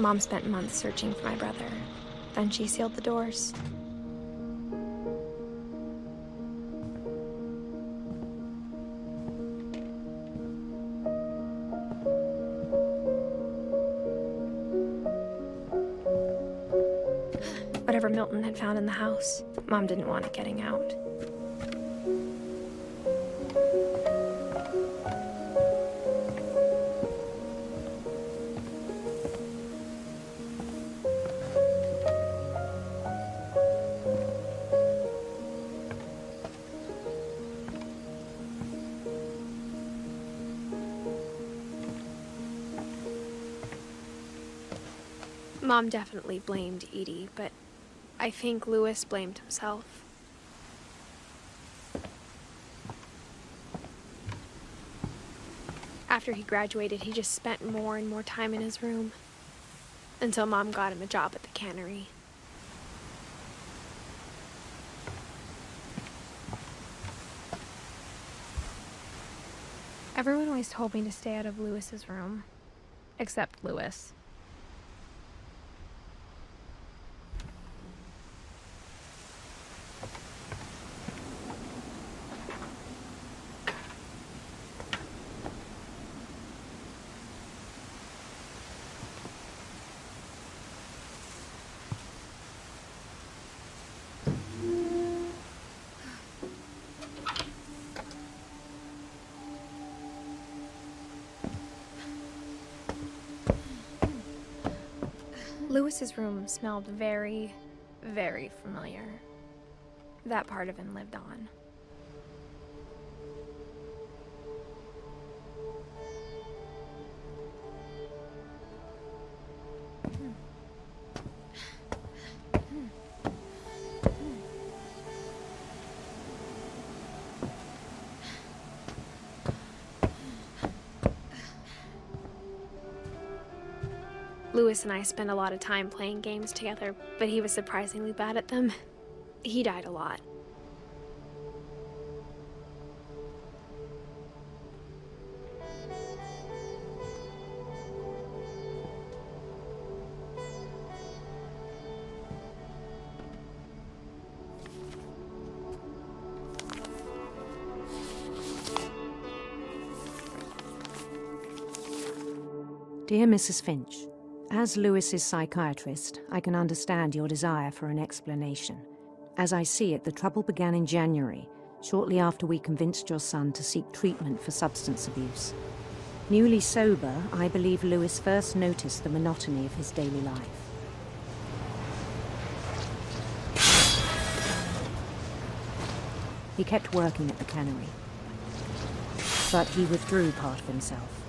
Mom spent months searching for my brother. Then she sealed the doors. Whatever Milton had found in the house, Mom didn't want it getting out. Mom definitely blamed Edie, but I think Lewis blamed himself. After he graduated, he just spent more and more time in his room, until Mom got him a job at the cannery. Everyone always told me to stay out of Lewis's room, except Lewis. Lewis's room smelled very, very familiar. That part of him lived on. Lewis and I spent a lot of time playing games together, but he was surprisingly bad at them. He died a lot. Dear Mrs. Finch, as Lewis's psychiatrist, I can understand your desire for an explanation. As I see it, the trouble began in January, shortly after we convinced your son to seek treatment for substance abuse. Newly sober, I believe Lewis first noticed the monotony of his daily life. He kept working at the cannery, but he withdrew part of himself.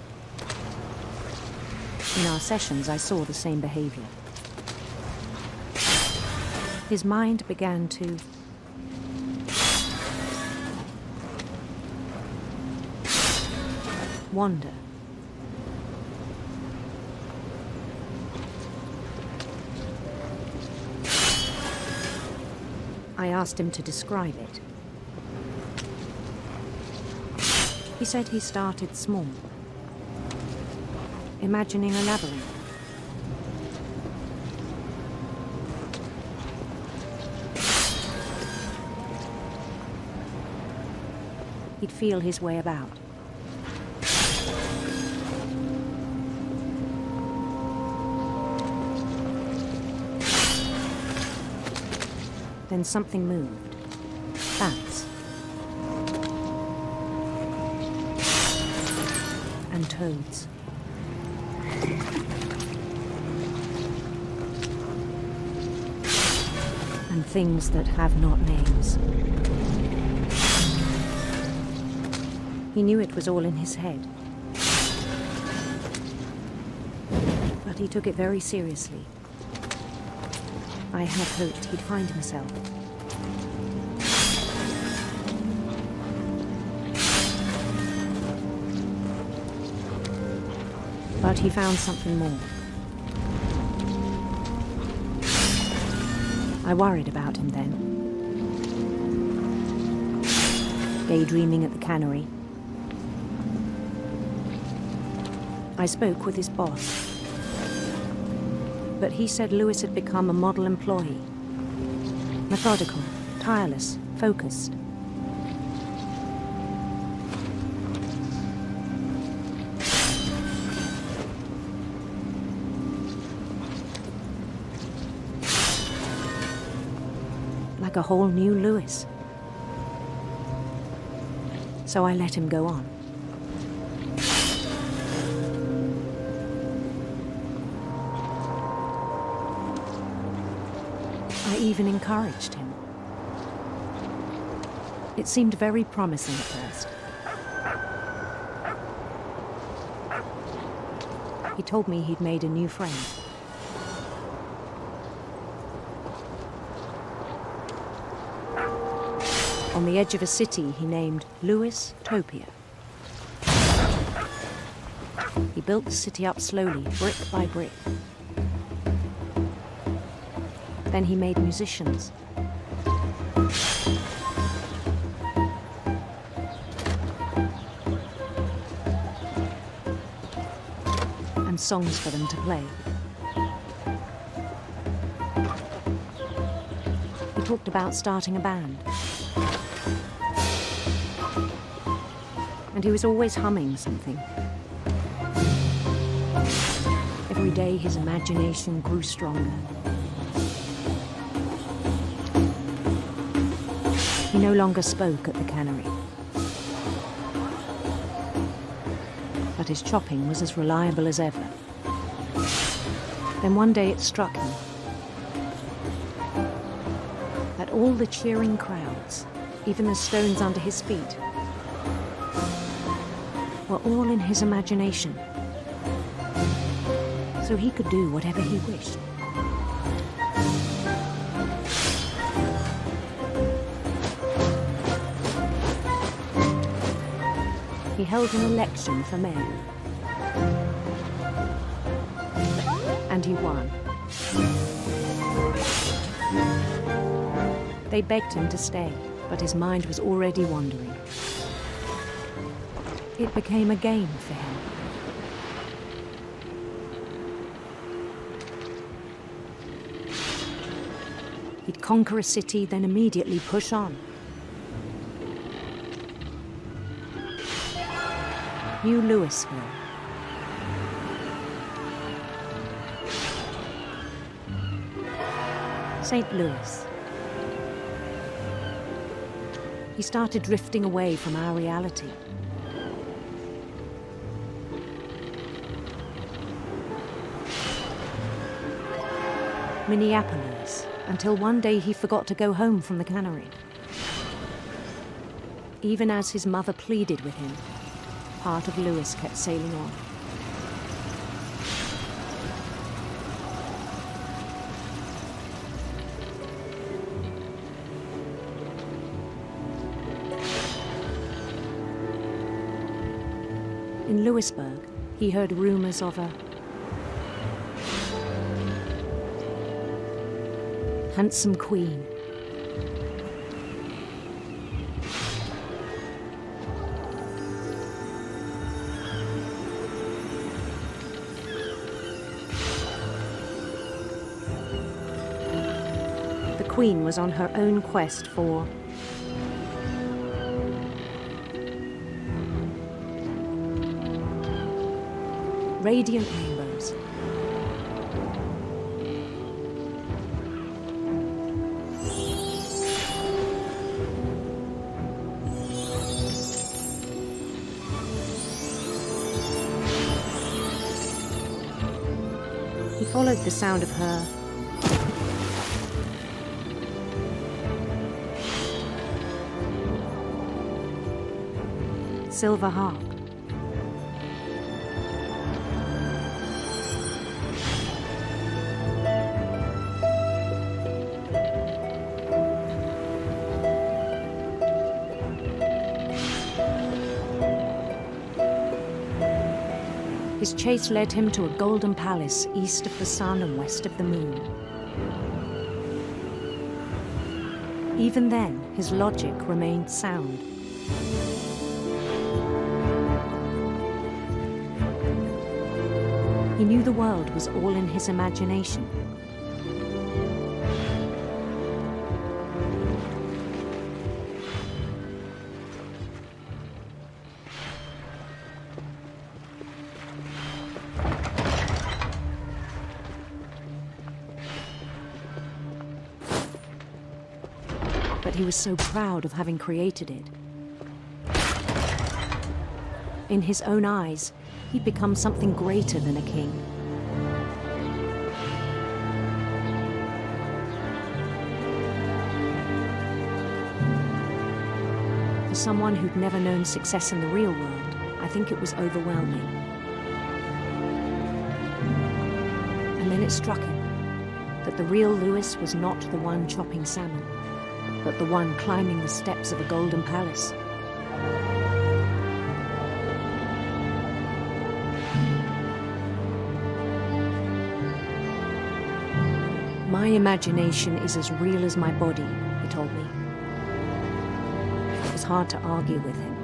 In our sessions, I saw the same behavior. His mind began to wander. I asked him to describe it. He said he started small, imagining a labyrinth. He'd feel his way about. Then something moved. Bats. And toads. And things that have not names. He knew it was all in his head. But he took it very seriously. I had hoped he'd find himself. But he found something more. I worried about him then. Daydreaming at the cannery. I spoke with his boss. But he said Lewis had become a model employee. Methodical, tireless, focused. Like a whole new Lewis. So I let him go on. I even encouraged him. It seemed very promising at first. He told me he'd made a new friend. On the edge of a city he named Lewis Topia. He built the city up slowly, brick by brick. Then he made musicians. And songs for them to play. He talked about starting a band. And he was always humming something. Every day his imagination grew stronger. He no longer spoke at the cannery. But his chopping was as reliable as ever. Then one day it struck him that all the cheering crowds, even the stones under his feet, were all in his imagination. So he could do whatever he wished. He held an election for mayor. And he won. They begged him to stay, but his mind was already wandering. It became a game for him. He'd conquer a city, then immediately push on. New Louisville. St. Louis. He started drifting away from our reality. Minneapolis, until one day he forgot to go home from the cannery. Even as his mother pleaded with him, part of Lewis kept sailing on. In Lewisburg, he heard rumors of a handsome queen. The queen was on her own quest for radiant rainbows. He followed the sound of her silver harp. His chase led him to a golden palace east of the sun and west of the moon. Even then, his logic remained sound. He knew the world was all in his imagination. But he was so proud of having created it. In his own eyes, he'd become something greater than a king. For someone who'd never known success in the real world, I think it was overwhelming. And then it struck him that the real Lewis was not the one chopping salmon, but the one climbing the steps of a golden palace. My imagination is as real as my body, he told me. It was hard to argue with him.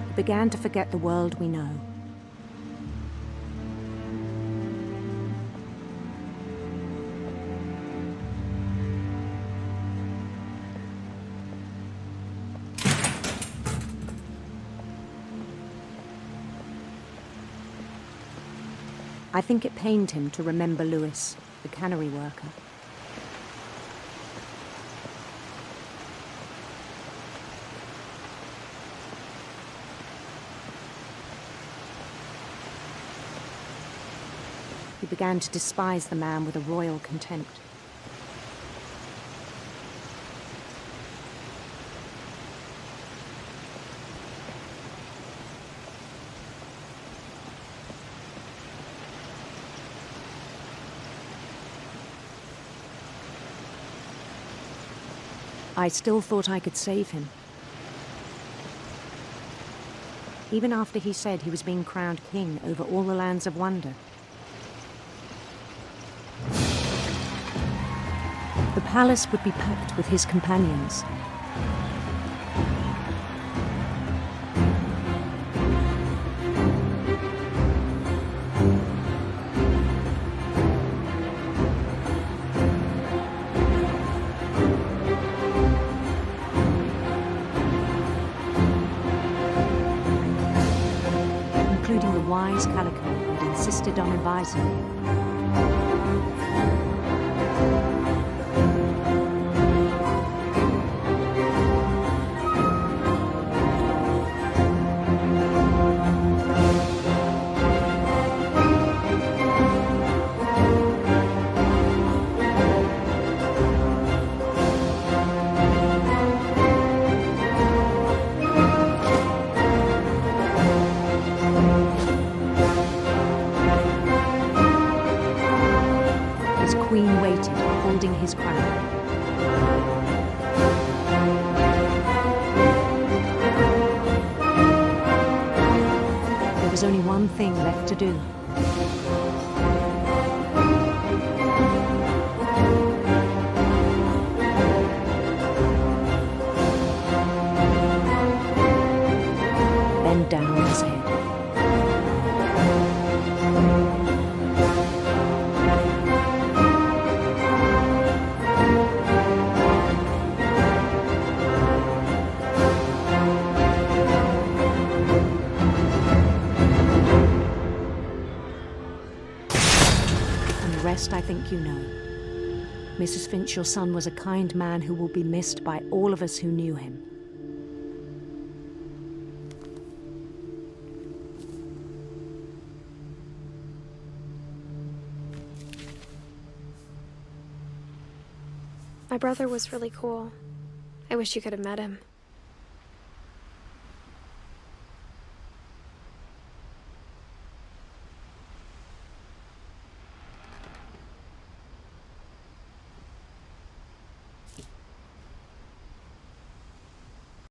We began to forget the world we know. I think it pained him to remember Lewis, the cannery worker. He began to despise the man with a royal contempt. I still thought I could save him. Even after he said he was being crowned king over all the lands of wonder. The palace would be packed with his companions. Including the wise Calico who had insisted on advising me. Queen waited, holding his crown. There was only one thing left to do. Bend down his head. The rest I think you know. Mrs. Finch, your son was a kind man who will be missed by all of us who knew him. My brother was really cool. I wish you could have met him.